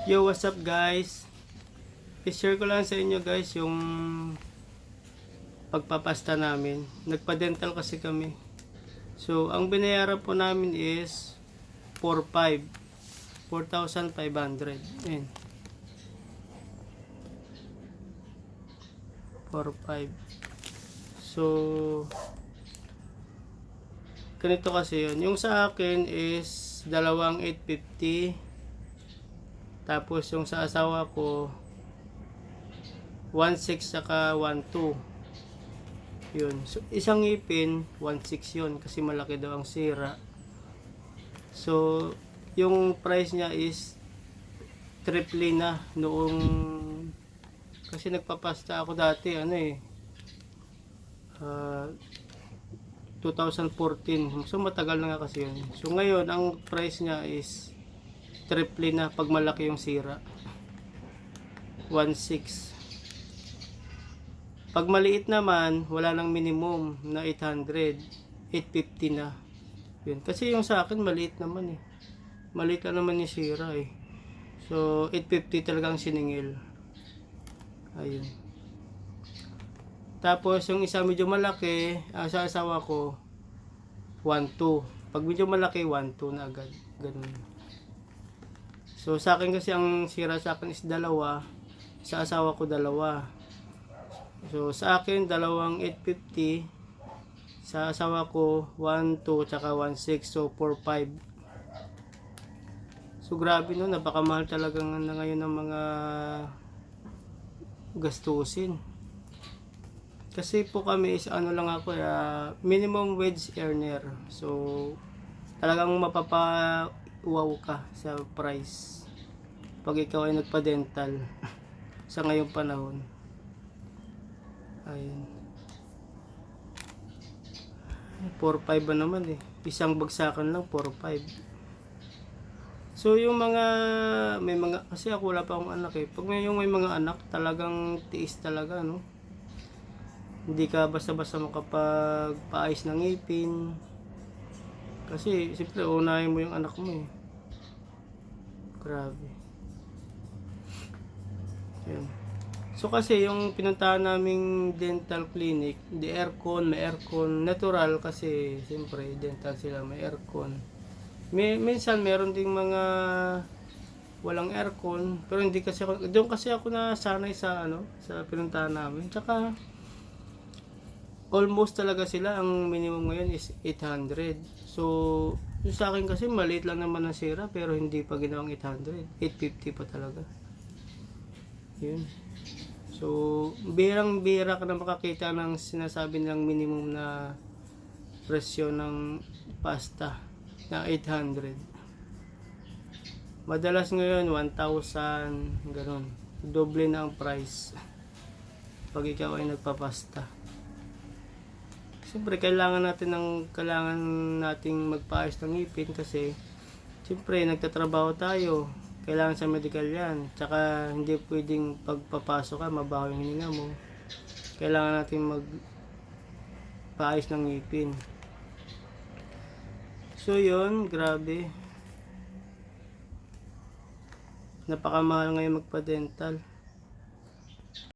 Yo, what's up guys? I-share ko lang sa inyo guys yung pagpapasta namin. Nagpa-dental kasi kami. So, ang binayaran po namin is 4,500. 4,500. Ayan. 4,500. So, ganito kasi yun. Yung sa akin is dalawang 850. Tapos yung sa asawa ko 1,600 saka 1,200. Yun. So, isang ngipin 1,600 yun kasi malaki daw ang sira. So, yung price niya is triple na noong kasi nagpapasta ako dati uh, 2014. So, matagal na nga kasi yun. So, ngayon ang price niya is triple na pag malaki yung sira. 1,600. Pag maliit naman, wala nang minimum na 800, 850 na. Yun. Kasi yung sa akin maliit naman eh. Maliit na naman yung sira eh. So 850 talagang siningil. Ayun. Tapos yung isa medyo malaki, sa asawa ko 1,200. Pag medyo malaki 1,200 na agad. Ganun. So sa akin kasi ang sira sa akin is dalawa. Sa asawa ko dalawa. So sa akin dalawang 850, sa asawa ko 1,200 tsaka 1,600, so 4,500. So grabe no, napakamahal talagang na ngayon ng mga gastusin. Kasi po kami is ano lang ako, minimum wage earner. So talagang mapapa-wow ka sa price pag ikaw ay nagpa-dental sa ngayong panahon. Ayun. 4,500 ba naman eh. Isang bagsakan lang 4,500. So yung mga may mga kasi ako wala pa akong anak eh. Pag yung may mga anak, talagang tiis talaga no. Hindi ka basta-basta makapagpaayos ng ngipin. Kasi siyempre unahin mo yung anak mo eh. Grabe. Ayun. So kasi yung pinuntahan naming dental clinic, may aircon, natural kasi siyempre dental sila, may aircon. Minsan meron ding mga walang aircon, pero hindi kasi ako, doon kasi ako nasanay sa sa pinuntahan namin. Tsaka almost talaga sila, ang minimum ngayon is 800. So yung sa akin kasi maliit lang naman ang sira pero hindi pa ginawang 800, 850 pa talaga. Yun. So, birang-bira ka na makakita ng sinasabi nilang minimum na presyo ng pasta na 800. Madalas ngayon 1,000, ganun. Doble na ang price pag ikaw ay nagpapasta. Siyempre, kailangan nating magpaayos ng ngipin kasi siyempre nagtatrabaho tayo. Kailangan sa medical yan. Tsaka hindi pwedeng pagpapasok ka, mabaho yung hininga mo. Kailangan natin magpaayos ng ngipin. So yun, grabe. Napakamahal ngayon magpa-dental.